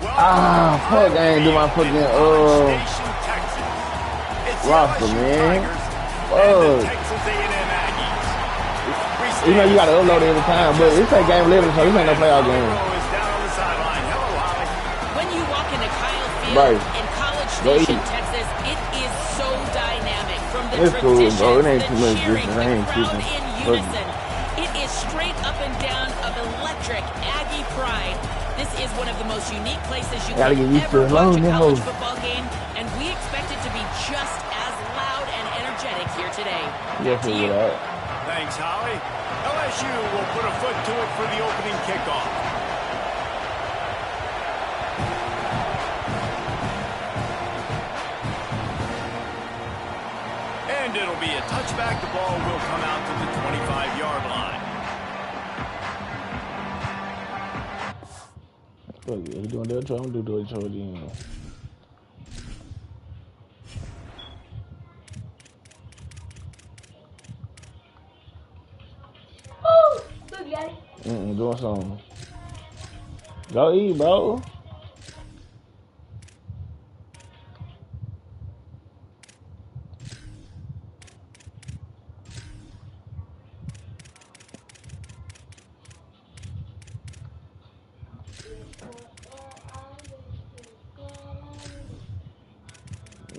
Ah, fuck, I ain't do my fucking, roster, man. Fuck. You know you gotta upload it every time, but it's like game 11, so this ain't no playoff game. When you walk into Kyle Field in College Station, Texas, it is so dynamic. From the traditions, cool, bro. It ain't too much cheering, difference. the crowd in unison. It is straight up and down of electric Aggie pride. This is one of the most unique places you can ever watch a college football game, and we expect it to be just as loud and energetic here today. Back to you. Thanks, Holly. LSU will put a foot to it for the opening kickoff. And it'll be a touchback. The ball will come out to the 25-yard line. Fuck it, doing that, I'm gonna do it again. Doing something. Go eat, bro.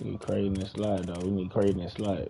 We need Creighton and slide, though. We need Creighton and slide.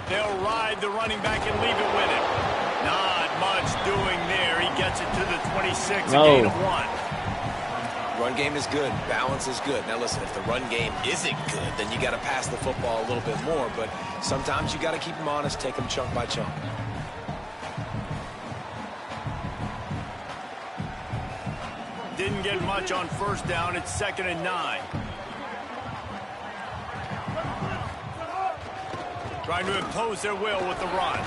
They'll ride the running back and leave it with him. Not much doing there. He gets it to the 26, a gain of 1. Run game is good. Balance is good. Now listen, if the run game isn't good, then you got to pass the football a little bit more. But sometimes you got to keep them honest, take them chunk by chunk. Didn't get much on first down. It's 2nd and 9. Trying to impose their will with the run.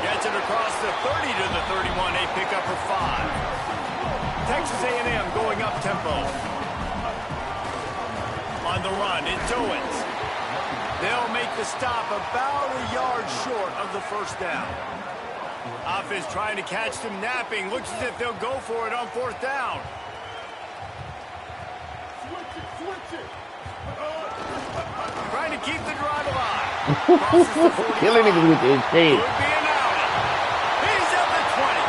Gets it across the 30 to the 31. A pickup for 5. Texas A&M going up tempo. On the run, it's Owens. They'll make the stop about a yard short of the first down. Offense trying to catch them napping. Looks as if they'll go for it on 4th down. Switch it. Trying to keep the drive alive. Killing niggas with his tape. Could be an alley. He's at the 20.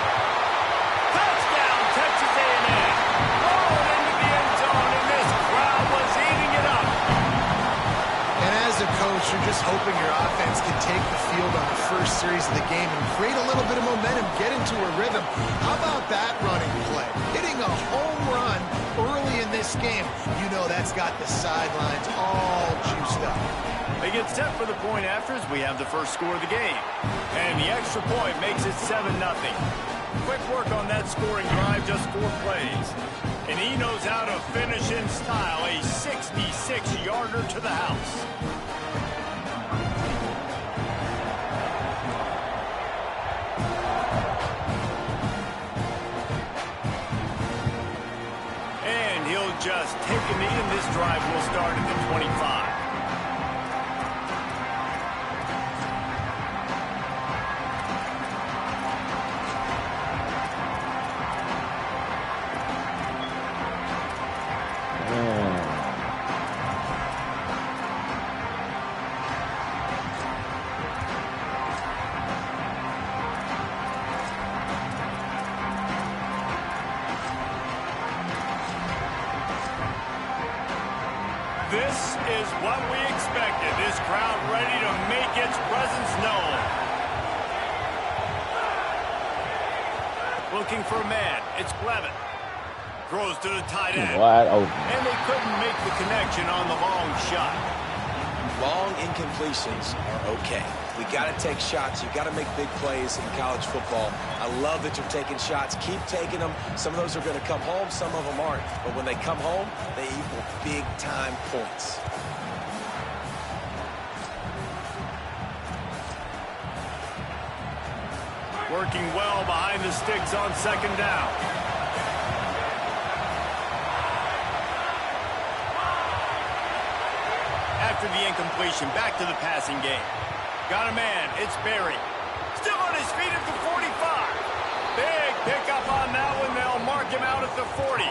Touchdown, Texas A&M. Rolling into the end zone, and this crowd was eating it up. And as a coach, you're just hoping your offense can take the field on the first series of the game and create a little bit of momentum, get into a rhythm. How about that running play? Hitting a home run early in this game. You know that's got the sidelines all juiced up. They get set for the point after as we have the first score of the game. And the extra point makes it 7-0. Quick work on that scoring drive, just 4 plays. And he knows how to finish in style, a 66-yarder to the house. And he'll just take a knee, and this drive will start at the 25. This is what we expected. This crowd ready to make its presence known. Looking for a man. It's Clevin. Throws to the tight end. Wide open. And they couldn't make the connection on the long shot. Long incompletions are okay. We got to take shots. You got to make big plays in college football. I love that you're taking shots. Keep taking them. Some of those are going to come home. Some of them aren't. But when they come home, they equal big-time points. Working well behind the sticks on second down. After the incompletion, back to the passing game. Got a man, it's Barry. Still on his feet at the 45. Big pickup on that one. They'll mark him out at the 40.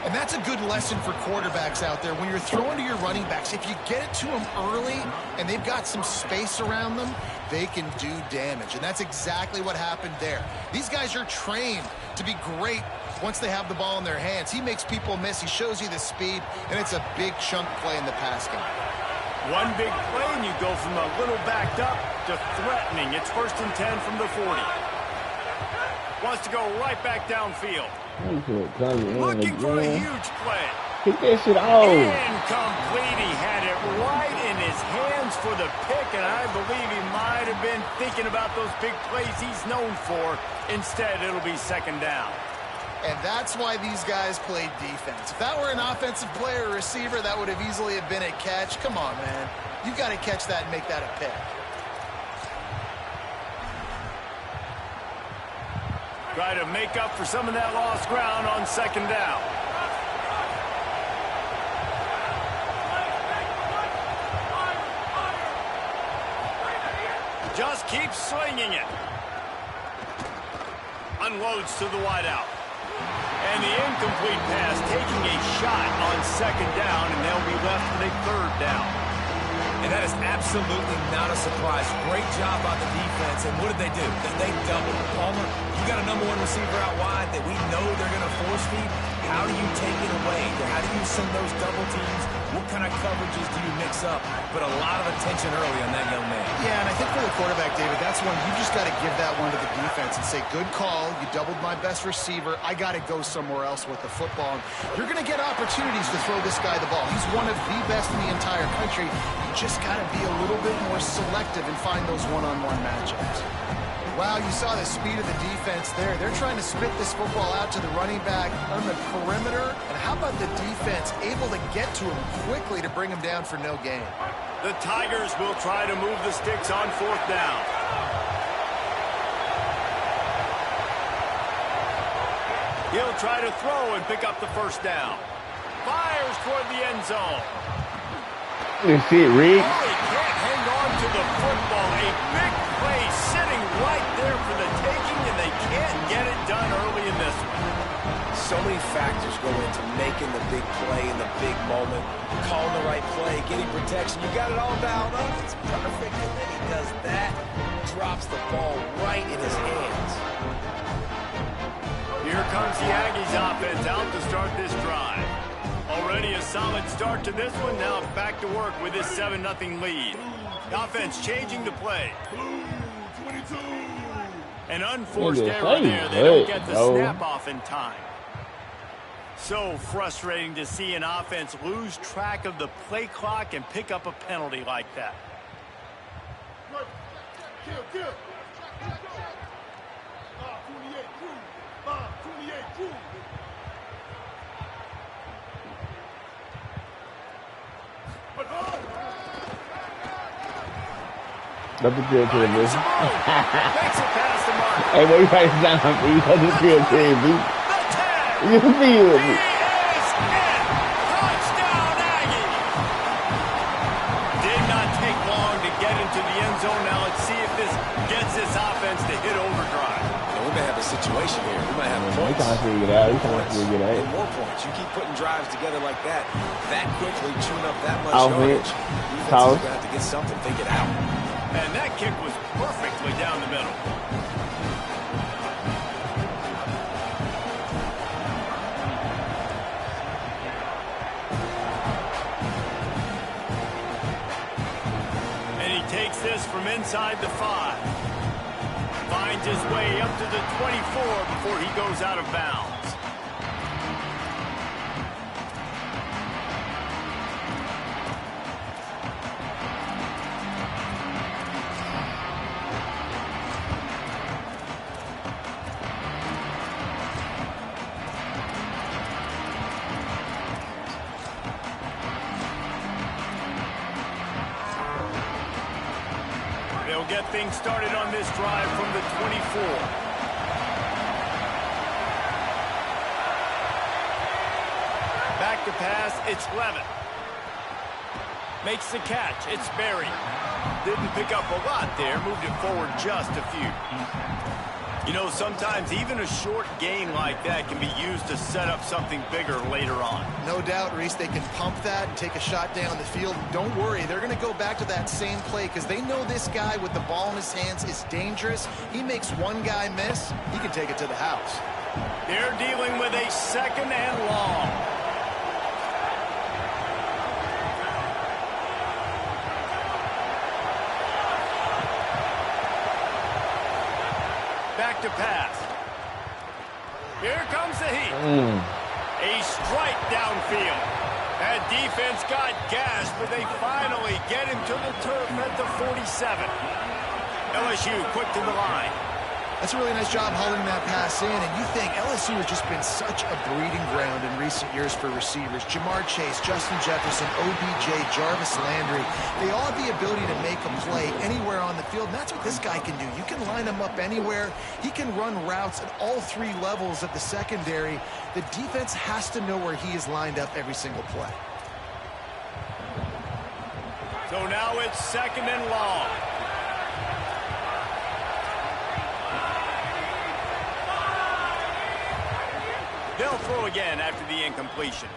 And that's a good lesson for quarterbacks out there. When you're throwing to your running backs, if you get it to them early and they've got some space around them, they can do damage. And that's exactly what happened there. These guys are trained to be great once they have the ball in their hands. He makes people miss. He shows you the speed, and it's a big chunk play in the pass game. One big play, and you go from a little backed up to threatening. It's 1st and 10 from the 40. Wants to go right back downfield. Looking for a huge play. Kick that shit off. Incomplete. He had it right in his hands for the pick, and I believe he might have been thinking about those big plays he's known for. Instead, it'll be second down. And that's why these guys played defense. If that were an offensive player or receiver, that would have easily have been a catch. Come on, man. You've got to catch that and make that a pick. Try to make up for some of that lost ground on second down. Just keeps slinging it. Unloads to the wideout. And the incomplete pass taking a shot on second down, and they'll be left with a third down. And that is absolutely not a surprise. Great job by the defense. And what did they do? They doubled. Palmer, you got a number one receiver out wide that we know they're going to force feed. How do you take it away? How do you send those double teams? What kind of coverages do you mix up? But a lot of attention early on that young man. Yeah, and I think for the quarterback, David, that's one you just got to give that one to the defense and say, good call. You doubled my best receiver. I got to go somewhere else with the football. You're going to get opportunities to throw this guy the ball. He's one of the best in the entire country. You just got to be a little bit more selective and find those one-on-one matchups. Wow, you saw the speed of the defense there. They're trying to spit this football out to the running back on the perimeter. And how about the defense able to get to him quickly to bring him down for no gain? The Tigers will try to move the sticks on fourth down. He'll try to throw and pick up the first down. Fires toward the end zone. You see it, Reed? Oh, he can't hang on to the football. A big play sitting right there for the taking, and they can't get it done early in this one. So many factors go into making the big play in the big moment. Calling the right play, getting protection. You got it all dialed up. It's perfect, and then he does that. Drops the ball right in his hands. Here comes the Aggies offense out to start this drive. Already a solid start to this one. Now back to work with this 7-0 lead. Offense changing the play. An unforced error there. They don't get the snap off in time. So frustrating to see an offense lose track of the play clock and pick up a penalty like that. That's the field team, Makes it past the mark. Hey, what you write it down for you? That's the field team, B. You feel me? He is in. Touchdown, Aggies. Did not take long to get into the end zone. Now let's see if this gets this offense to hit overdrive. And we may have a situation here. We might have He points. can't figure it out. He can't figure it And out. more points. You keep putting drives together like that quickly, chewing up that much Offense. yardage. Defense is Toss. going to have to get something figured out. And that kick was perfectly down the middle. And he takes this from inside the 5. Finds his way up to the 24 before he goes out of bounds. They'll get things started on this drive from the 24. Back to pass, it's Levitt. Makes the catch, it's Berry. Didn't pick up a lot there, moved it forward just a few. You know, sometimes even a short gain like that can be used to set up something bigger later on. No doubt, Reese, they can pump that and take a shot down the field. Don't worry, they're going to go back to that same play because they know this guy with the ball in his hands is dangerous. He makes one guy miss, he can take it to the house. They're dealing with a 2nd and long. Back to pass. Here comes the heat. A strike downfield. That defense got gassed, but they finally get him to the turf at the 47. LSU quick to the line. That's a really nice job hauling that pass in, and you think LSU has just been such a breeding ground in recent years for receivers. Jamar Chase, Justin Jefferson, OBJ, Jarvis Landry, they all have the ability to make a play anywhere on the field, and that's what this guy can do. You can line him up anywhere. He can run routes at all 3 levels of the secondary. The defense has to know where he is lined up every single play. So now it's 2nd and long. They'll throw again after the incompletion.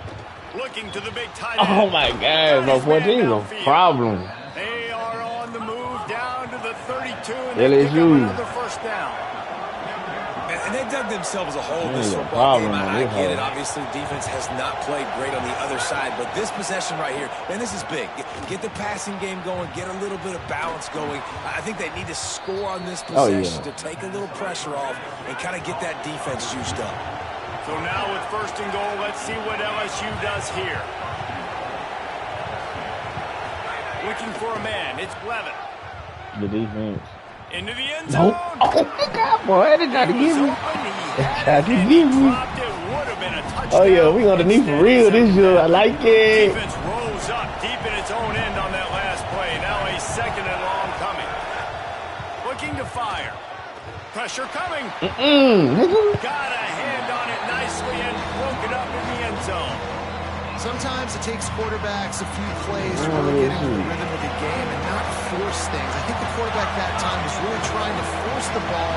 Looking to the big tight end. Oh my God, bro, 14 is a problem. They are on the move down to the 32 and they pick up another 1st down. And they dug themselves a hole this football game. I get it. Obviously, defense has not played great on the other side, but this possession right here, man, this is big. Get the passing game going, get a little bit of balance going. I think they need to score on this possession to take a little pressure off and kind of get that defense juiced up. So now with 1st and goal, let's see what LSU does here. Looking for a man, it's Levitt. The defense. Into the end zone. Nope. Oh my God, boy, they tried to give me. They tried to give me. Oh yeah, we underneath for real this year. I like it. Defense rolls up deep in its own end on that last play. Now a 2nd and long coming. Looking to fire. Pressure coming. Got a hand on it nicely and broke it up in the end zone. Sometimes it takes quarterbacks a few plays to really get into the rhythm of the game and not force things. I think the quarterback that time was really trying to force the ball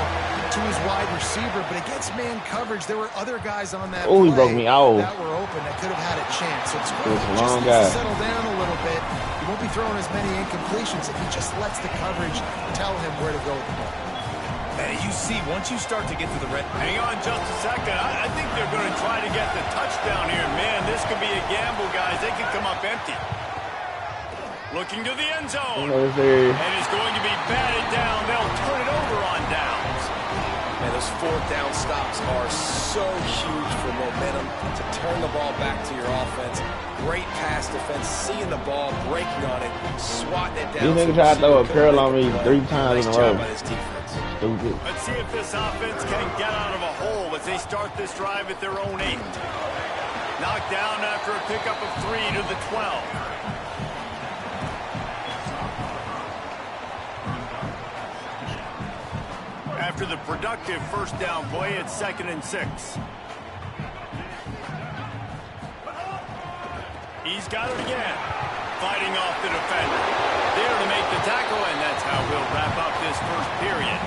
to his wide receiver, but against man coverage, there were other guys on that play he broke me out. that were open that could have had a chance. So it's long just guy. needs to settle down a little bit. He won't be throwing as many incompletions if he just lets the coverage tell him where to go with the ball. And you see, once you start to get to the red... Hang on just a second. I think they're going to try to get the touchdown here. Man, this could be a gamble, guys. They could come up empty. Looking to the end zone. And it's going to be batted down. They'll turn it over on downs. And those 4th down stops are so huge for momentum to turn the ball back to your offense. Great pass defense, seeing the ball, breaking on it, swatting it down. These niggas tried to throw a curl on me 3 times in a row. Stupid. Let's see if this offense can get out of a hole as they start this drive at their own 8. Knocked down after a pickup of 3 to the 12. After the productive 1st down play, it's 2nd and 6. He's got it again. Fighting off the defender. There to make the tackle, and that's how we'll wrap up this 1st period.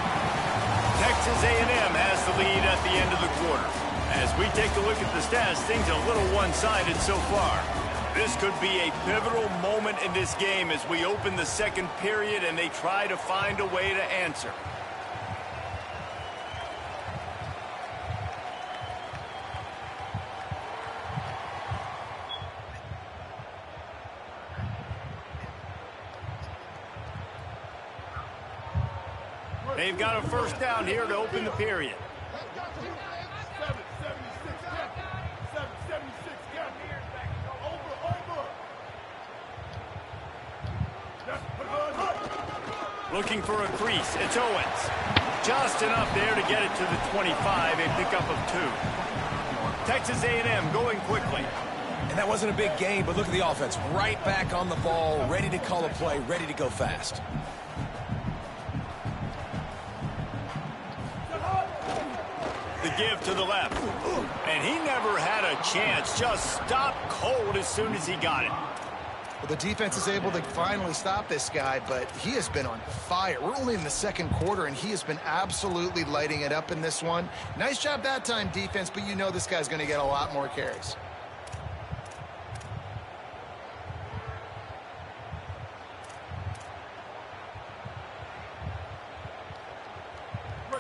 Texas A&M has the lead at the end of the quarter. As we take a look at the stats, things are a little one-sided so far. This could be a pivotal moment in this game as we open the 2nd period and they try to find a way to answer. They've got a 1st down here to open the period. Looking for a crease. It's Owens. Just enough there to get it to the 25, a pickup of 2. Texas A&M going quickly. And that wasn't a big gain, but look at the offense. Right back on the ball, ready to call a play, ready to go fast. give to the left. And he never had a chance. Just stopped cold as soon as he got it. Well, the defense is able to finally stop this guy, but he has been on fire. We're only in the second quarter, and he has been absolutely lighting it up in this one. Nice job that time, defense, but you know this guy's going to get a lot more carries.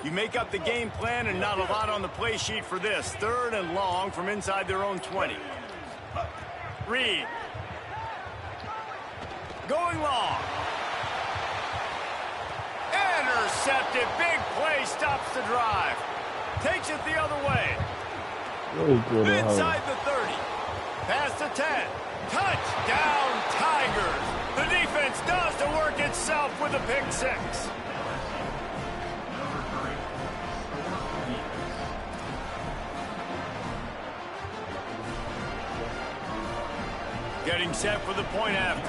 You make up the game plan and not a lot on the play sheet for this. 3rd and long from inside their own 20. Reed. Going long. Intercepted. Big play. Stops the drive. Takes it the other way. Inside the 30. Past the 10. Touchdown, Tigers. The defense does the work itself with a pick 6. Getting set for the point after.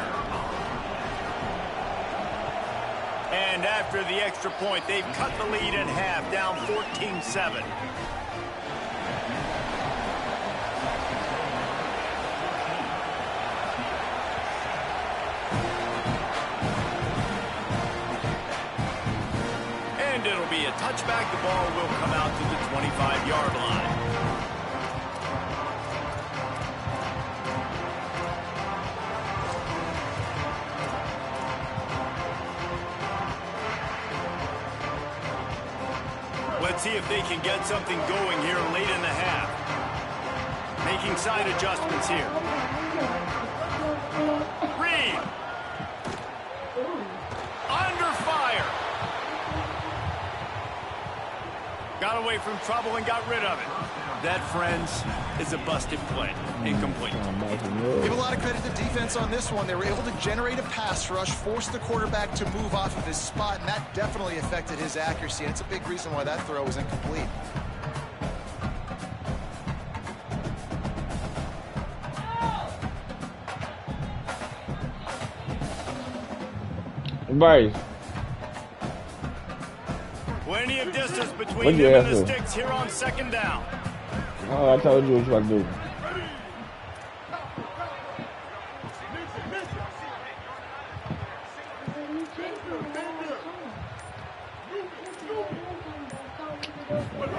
And after the extra point, they've cut the lead in half, down 14-7. And it'll be a touchback. The ball will come out to the 25-yard line. Let's see if they can get something going here late in the half. Making side adjustments here. Reed. Under fire. Got away from trouble and got rid of it. That, friends, is a busted play. Incomplete. Give a lot of credit to defense on this one. They were able to generate a pass rush, force the quarterback to move off of his spot, and that definitely affected his accuracy. And it's a big reason why that throw was incomplete. Bryce. Plenty of distance between them and the sticks here on 2nd down. Oh, I told you what you about to do.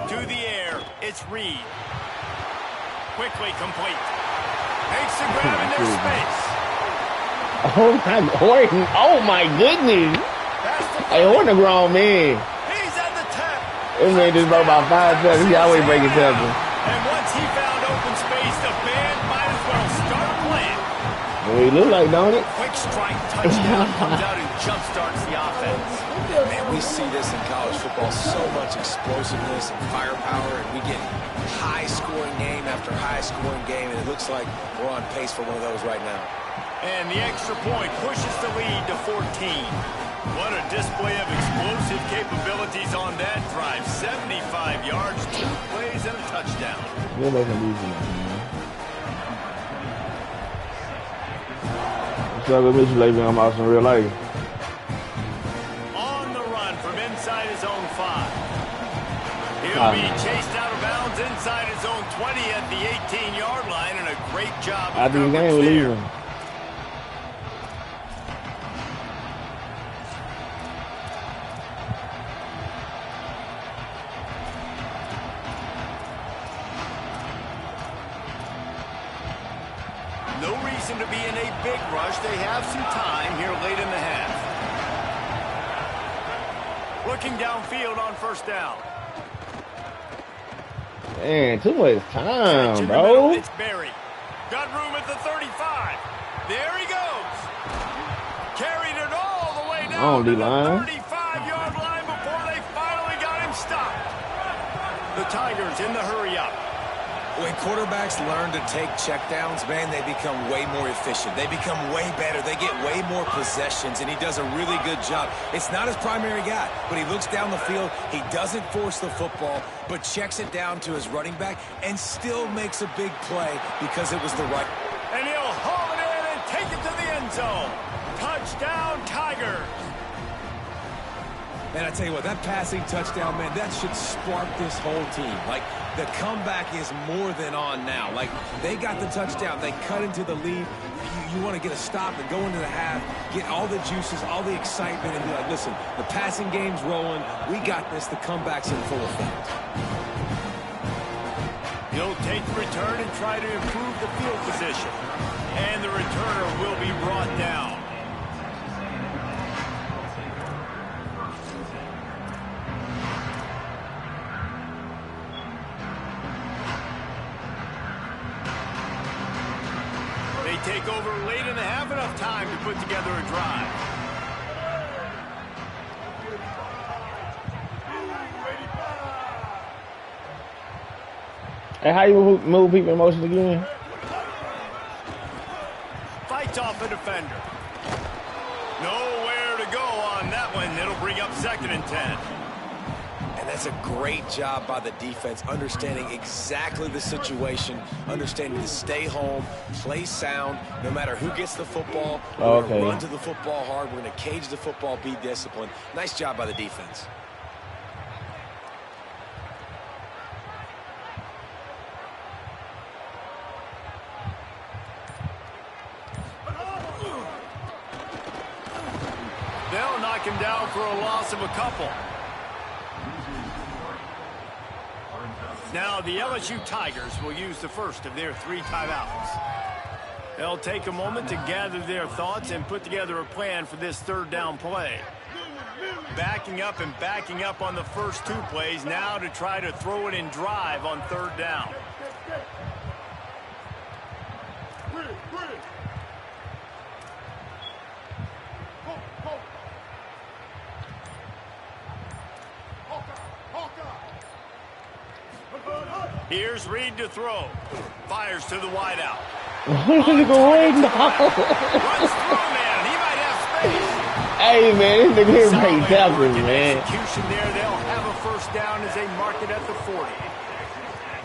To the air, it's Reed. Quickly complete. Makes the grab in their space. Oh my goodness. Hey, Horton a grown man. He's at the 10. This man just broke about 5 seconds. He always breaking tackles. And once he found open space, the band might as well start playing. Well, he look like, don't it? Quick strike touchdown comes out and jump-starts the offense. Man, we see this in college football, so much explosiveness and firepower, and we get high-scoring game after high-scoring game, and it looks like we're on pace for one of those right now. And the extra point pushes the lead to 14. What a display of explosive capabilities on that drive. 75 yards, 2 plays, and a touchdown. You're making it easy, man. What's up with Mr. Le'Veon Moss in real life? On the run from inside his own 5. He'll be chased out of bounds inside his own 20 at the 18-yard line, and a great job of After the game, we're leaving. No reason to be in a big rush. They have some time here late in the half. Looking downfield on 1st down. Man, too much time, bro. It's Barry. Got room at the 35. There he goes. Carried it all the way down to the 35-yard line before they finally got him stopped. The Tigers in the hurry-up. When quarterbacks learn to take checkdowns, man, they become way more efficient. They become way better. They get way more possessions, and he does a really good job. It's not his primary guy, but he looks down the field. He doesn't force the football, but checks it down to his running back and still makes a big play because it was the right. And he'll haul it in and take it to the end zone. Touchdown, Tigers. And I tell you what, that passing touchdown, man, that should spark this whole team. Like, the comeback is more than on now. Like, they got the touchdown. They cut into the lead. You want to get a stop and go into the half, get all the juices, all the excitement, and be like, listen, the passing game's rolling. We got this. The comeback's in full effect. He'll take the return and try to improve the field position. And the returner will be brought down. Take over late in the half, enough time to put together a drive. Hey, how you move people in motion again? Fights off a defender. Nowhere to go on that one. It'll bring up 2nd and 10. And that's a great job by the defense, understanding exactly the situation, understanding to stay home, play sound, no matter who gets the football. We're going to run to the football hard. We're going to cage the football, be disciplined. Nice job by the defense. They'll knock him down for a loss of a couple. Now the LSU Tigers will use the first of their 3 timeouts. They'll take a moment to gather their thoughts and put together a plan for this 3rd down play. Backing up and backing up on the first 2 plays now to try to throw it in drive on 3rd down. Here's Reed to throw. Fires to the wideout. Runs through, man. He might have space. Hey, man, this nigga here break tackles, man. Execution there. They'll have a 1st down as they mark it at the 40.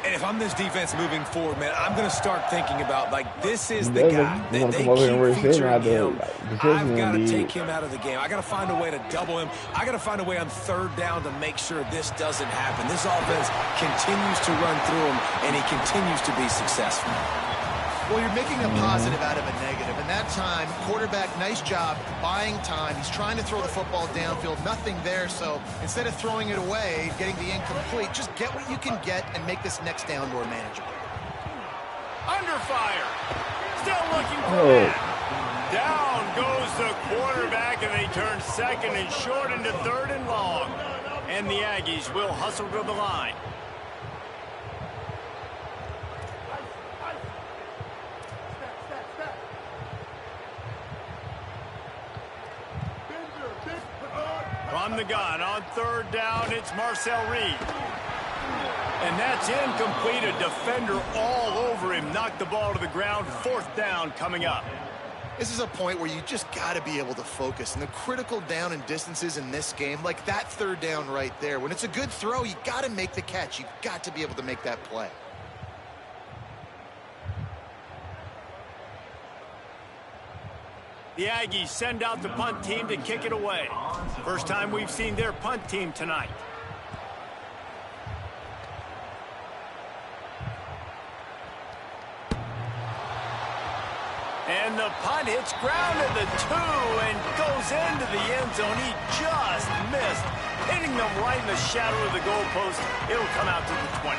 And if I'm this defense moving forward, man, I'm going to start thinking about, like, this is the guy. They keep featuring him. I've got to take him out of the game. I got to find a way to double him. I got to find a way on 3rd down to make sure this doesn't happen. This offense continues to run through him, and he continues to be successful. Well, you're making a positive out of a negative. And that time, quarterback, nice job buying time. He's trying to throw the football downfield. Nothing there. So instead of throwing it away, getting the incomplete, just get what you can get and make this next down more manageable. Under fire. Still looking for it. Down goes the quarterback, and they turn 2nd and short into 3rd and long. And the Aggies will hustle to the line. From the gun on 3rd down, it's Marcel Reed. And that's incomplete. A defender all over him. Knocked the ball to the ground. 4th down coming up. This is a point where you just got to be able to focus. And the critical down and distances in this game, like that 3rd down right there, when it's a good throw, you got to make the catch. You've got to be able to make that play. The Aggies send out the punt team to kick it away. First time we've seen their punt team tonight. And the punt hits ground at the 2 and goes into the end zone. He just missed, hitting them right in the shadow of the goalpost. It'll come out to the 20.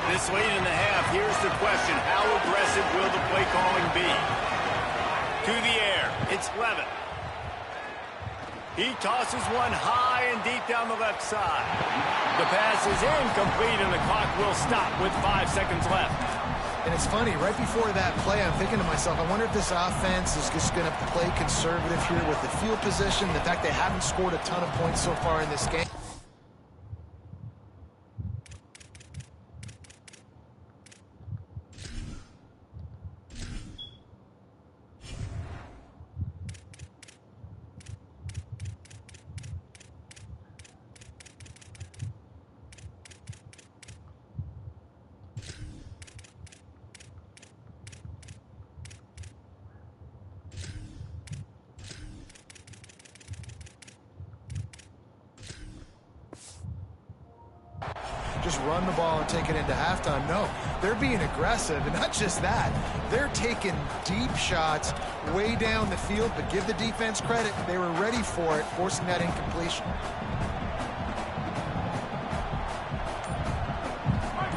This late in the half, here's the question. How aggressive will the play calling be? To the air, it's Levin. He tosses one high and deep down the left side. The pass is incomplete, and the clock will stop with 5 seconds left. And it's funny, right before that play, I'm thinking to myself, I wonder if this offense is just going to play conservative here with the field position, the fact they haven't scored a ton of points so far in this game. just run the ball and take it into halftime. No, they're being aggressive, and not just that. They're taking deep shots way down the field, but give the defense credit. They were ready for it, forcing that incompletion.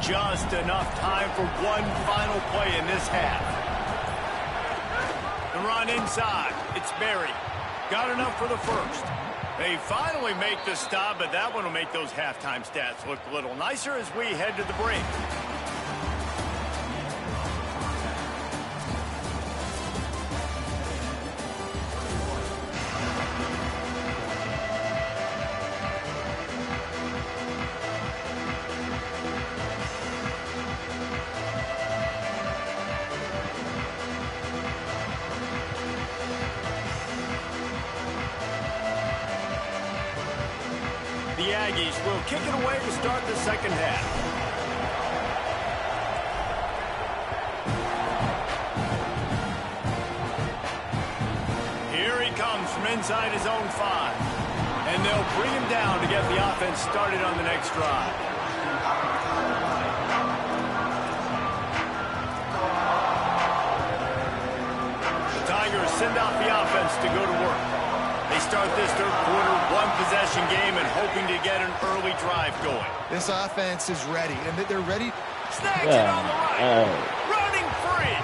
Just enough time for one final play in this half. The run inside. It's Berry. Got enough for the first. They finally make the stop, but that one will make those halftime stats look a little nicer as we head to the break. The Aggies will kick it away to start the second half. Here he comes from inside his own 5. And they'll bring him down to get the offense started on the next drive. The Tigers send out the offense to go to work. They start this third quarter, one-possession game, and hoping to get an early drive going. This offense is ready, and they're ready. Snags it on the right. Running free.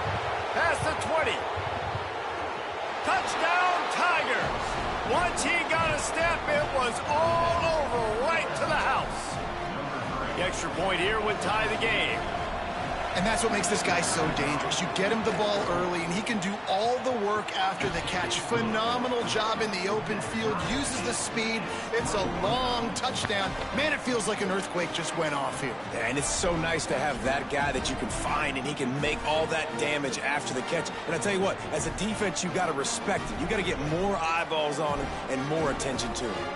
Past the 20. Touchdown, Tigers. Once he got a step, it was all over right to the house. The extra point here would tie the game. And that's what makes this guy so dangerous. You get him the ball early, and he can do all the work after the catch. Phenomenal job in the open field. Uses the speed. It's a long touchdown. Man, it feels like an earthquake just went off here. Yeah, and it's so nice to have that guy that you can find, and he can make all that damage after the catch. And I tell you what, as a defense, you got to respect it. You got to get more eyeballs on him and more attention to him.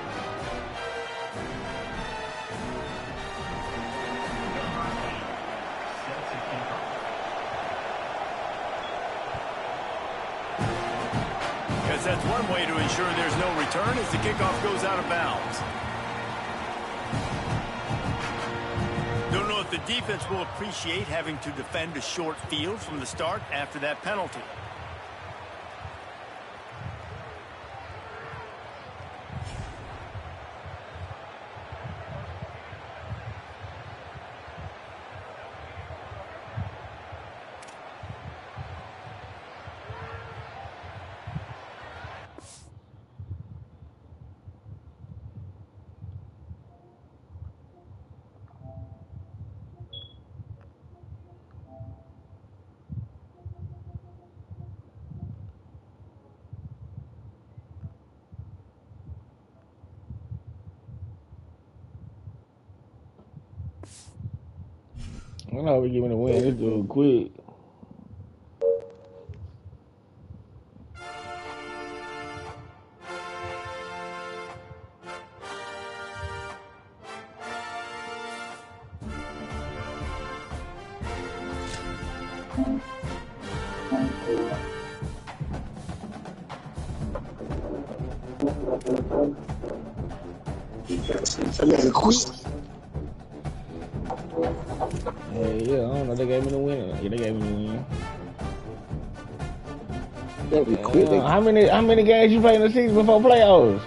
That's one way to ensure there's no return as the kickoff goes out of bounds. Don't know if the defense will appreciate having to defend a short field from the start after that penalty. I know we're giving a win. Let's do it quick. Yeah, I don't know. They gave me the win. Yeah, they gave me the win. How many games you played in the season before playoffs?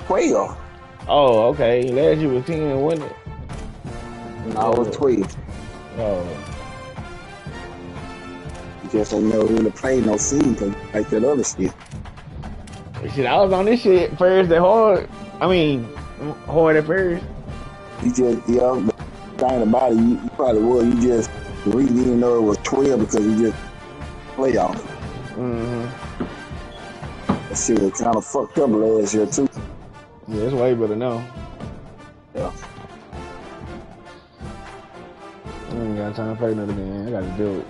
12. Oh, okay. Last year was 10, wasn't it? No, it was 12. Oh. You just don't know when to play no season like that other shit. Shit, I was on this shit first at hard. I mean, hard at first. You just, the thing about it, you probably was. You just really didn't know it was 12 because you just playoff. That shit was kind of fucked up last year, too. Yeah, it's way better now. Yeah. I ain't got time to play another game. I gotta do it.